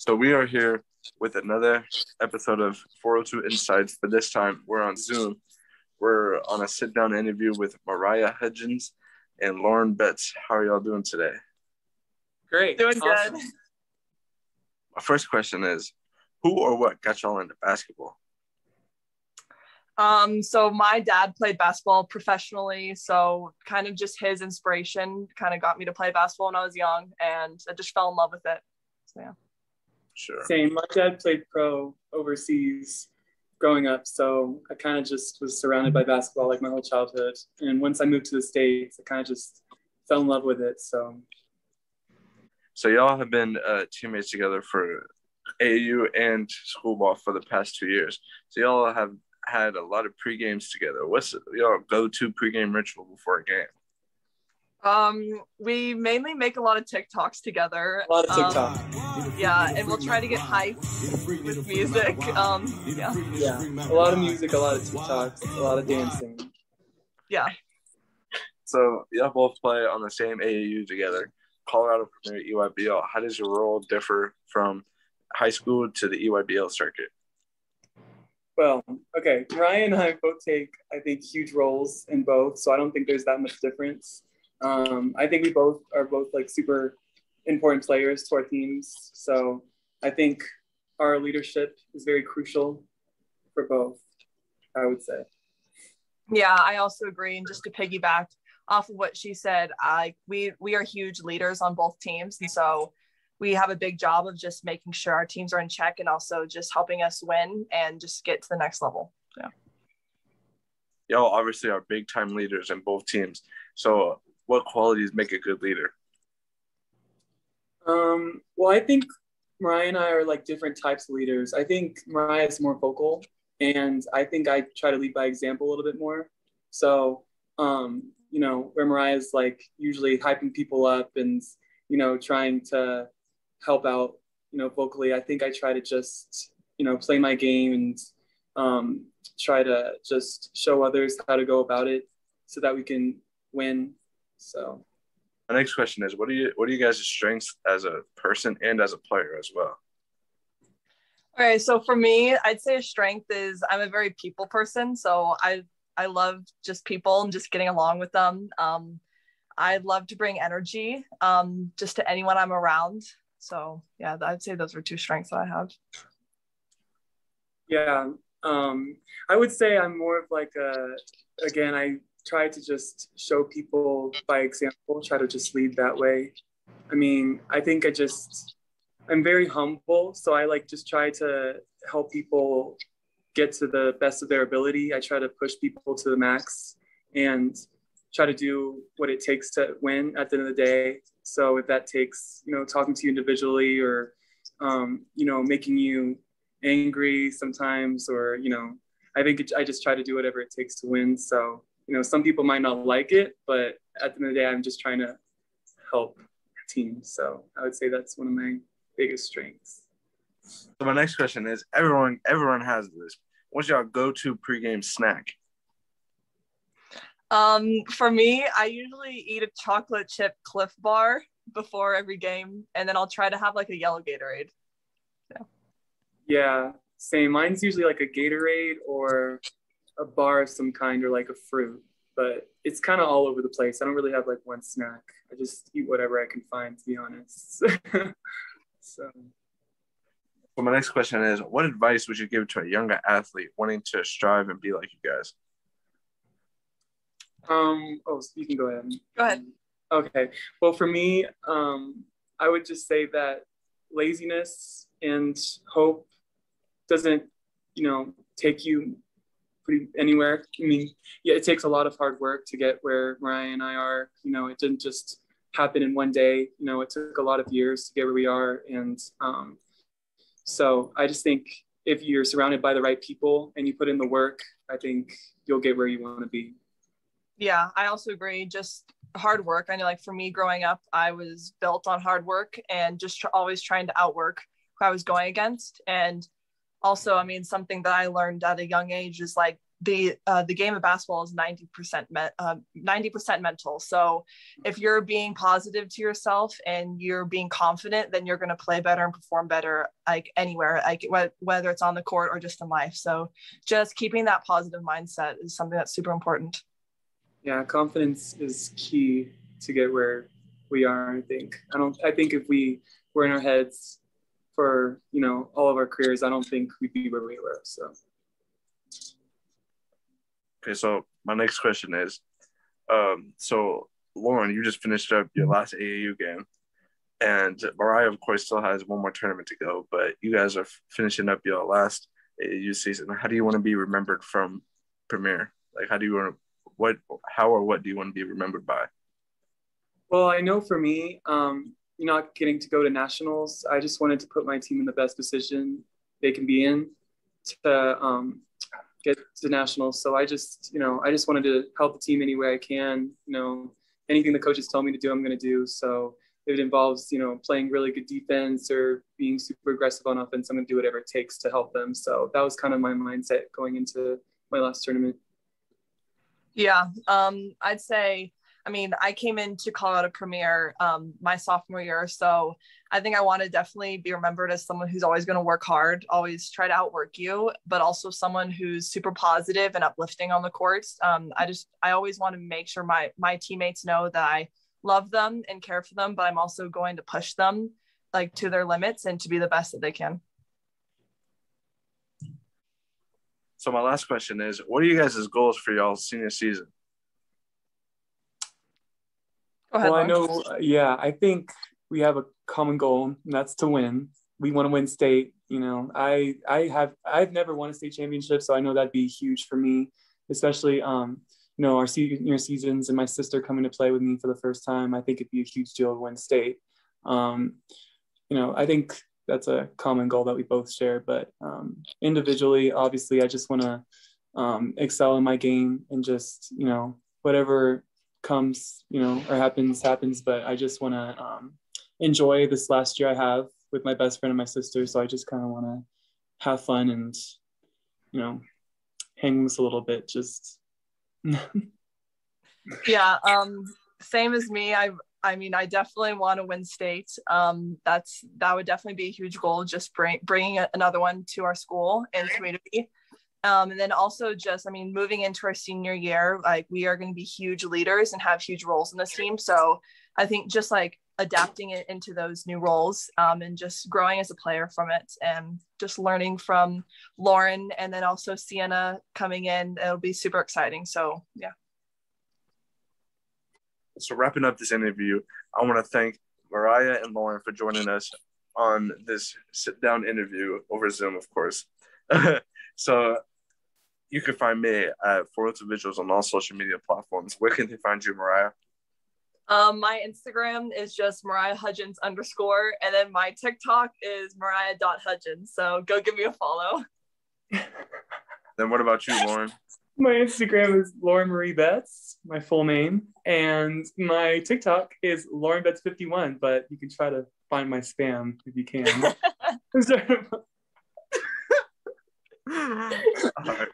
So we are here with another episode of 402 Insights, but this time we're on Zoom. We're on a sit-down interview with Marya Hudgins and Lauren Betts. How are y'all doing today? Great. Doing awesome. good. My first question is, who or what got y'all into basketball? So my dad played basketball professionally, so kind of just his inspiration kind of got me to play basketball when I was young, and I just fell in love with it. So yeah. Sure. Same. My dad played pro overseas growing up, so I kind of just was surrounded by basketball like my whole childhood. And once I moved to the States, I kind of just fell in love with it. So y'all have been teammates together for AAU and school ball for the past 2 years. So y'all have had a lot of pre-games together. What's your go-to pre-game ritual before a game? We mainly make a lot of TikToks together. A lot of TikTok. Yeah, and we'll try to get hyped with music. Yeah, a lot of music, a lot of TikToks, a lot of dancing. Yeah. So y'all both play on the same AAU together, Colorado Premier EYBL. How does your role differ from high school to the EYBL circuit? Well, okay, Ryan and I both take, I think, huge roles in both, so I don't think there's that much difference. I think we both are like super important players to our teams, so I think our leadership is very crucial for both, I would say. Yeah, I also agree. And just to piggyback off of what she said, we are huge leaders on both teams, and so we have a big job of just making sure our teams are in check and also just helping us win and just get to the next level. Yeah. Y'all obviously are big time leaders in both teams. So what qualities make a good leader? Well, I think Mariah and I are like different types of leaders. I think Mariah is more vocal, and I think I try to lead by example a little bit more. So, where Mariah is like usually hyping people up and, trying to help out, vocally, I think I try to just, play my game and try to just show others how to go about it so that we can win. So my next question is, what are you guys' strengths as a person and as a player as well? Okay, so for me, I'd say a strength is I'm a very people person. So I love just people and just getting along with them. I love to bring energy just to anyone I'm around. So yeah, I'd say those are two strengths that I have. Yeah, I would say I'm more of like I try to just show people by example, try to just lead that way. I mean, I think I'm very humble. So I just try to help people get to the best of their ability. I try to push people to the max and try to do what it takes to win at the end of the day. So if that takes, talking to you individually or, making you angry sometimes, or, I think I just try to do whatever it takes to win. So, some people might not like it, but at the end of the day, I'm just trying to help the team. So I would say that's one of my biggest strengths. So my next question is, everyone has this. What's your go-to pregame snack? For me, I usually eat a chocolate chip Cliff Bar before every game, and then I'll try to have like a yellow Gatorade. Yeah, same. Mine's usually like a Gatorade or a bar of some kind or like a fruit, but it's kind of all over the place. I don't really have like one snack. I just eat whatever I can find, to be honest. So my next question is, what advice would you give to a younger athlete wanting to strive and be like you guys? You can go ahead. Go ahead. Okay. Well, for me, I would just say that laziness and hope doesn't, take you pretty anywhere. I mean, yeah, it takes a lot of hard work to get where Mariah and I are. It didn't just happen in one day. It took a lot of years to get where we are. And so I just think if you're surrounded by the right people and you put in the work, I think you'll get where you want to be. Yeah, I also agree. Just hard work. I know, like for me growing up, I was built on hard work and just always trying to outwork who I was going against. And also, I mean, something that I learned at a young age is like the game of basketball is 90% 90% mental. So if you're being positive to yourself and you're being confident, then you're going to play better and perform better, like anywhere, like whether it's on the court or just in life. So just keeping that positive mindset is something that's super important. Yeah, confidence is key to get where we are. I think if we were in our heads for, you know, all of our careers, I don't think we'd be where we were. So. Okay, so my next question is, so Lauren, you just finished up your last AAU game, and Marya, of course, still has one more tournament to go, but you guys are finishing up your last AAU season. How do you want to be remembered from Premier? Like, how do you want to, what do you want to be remembered by? Well, I know for me, not getting to go to nationals, I just wanted to put my team in the best position they can be in to get to nationals. So I just wanted to help the team any way I can. You know, anything the coaches tell me to do, I'm going to do. So if it involves, you know, playing really good defense or being super aggressive on offense, I'm going to do whatever it takes to help them. So that was kind of my mindset going into my last tournament. Yeah, I'd say, I mean, I came into Colorado Premier my sophomore year, so I think I want to definitely be remembered as someone who's always going to work hard, always try to outwork you, but also someone who's super positive and uplifting on the courts. I always want to make sure my teammates know that I love them and care for them, but I'm also going to push them like to their limits and to be the best that they can. So my last question is, what are you guys' goals for y'all's senior season? Go ahead, well, I know, I think we have a common goal, and that's to win. We want to win state. You know, I've never won a state championship, so I know that'd be huge for me, especially, you know, our senior seasons and my sister coming to play with me for the first time. I think it'd be a huge deal to win state. You know, I think that's a common goal that we both share, but individually, obviously, I just want to excel in my game and just, you know, whatever comes, you know, or happens, but I just want to enjoy this last year I have with my best friend and my sister. So I just kind of want to have fun and, you know, hang loose a little bit. Just yeah, same as me. I mean, I definitely want to win state. That would definitely be a huge goal, just bringing another one to our school and community. And then also just, I mean, moving into our senior year, like we are going to be huge leaders and have huge roles in this team. So I think just like adapting it into those new roles and just growing as a player from it and just learning from Lauren and then also Sienna coming in, it'll be super exciting. So yeah. So wrapping up this interview, I want to thank Marya and Lauren for joining us on this sit-down interview over Zoom, of course. So you can find me at Forza Visuals on all social media platforms. Where can they find you, Marya? My Instagram is just Marya Hudgins _, and then my TikTok is Marya.Hudgins. So go give me a follow. Then what about you, Lauren? My Instagram is Lauren Marie Betts, my full name, and my TikTok is Lauren Betts 51. But you can try to find my spam if you can. All right.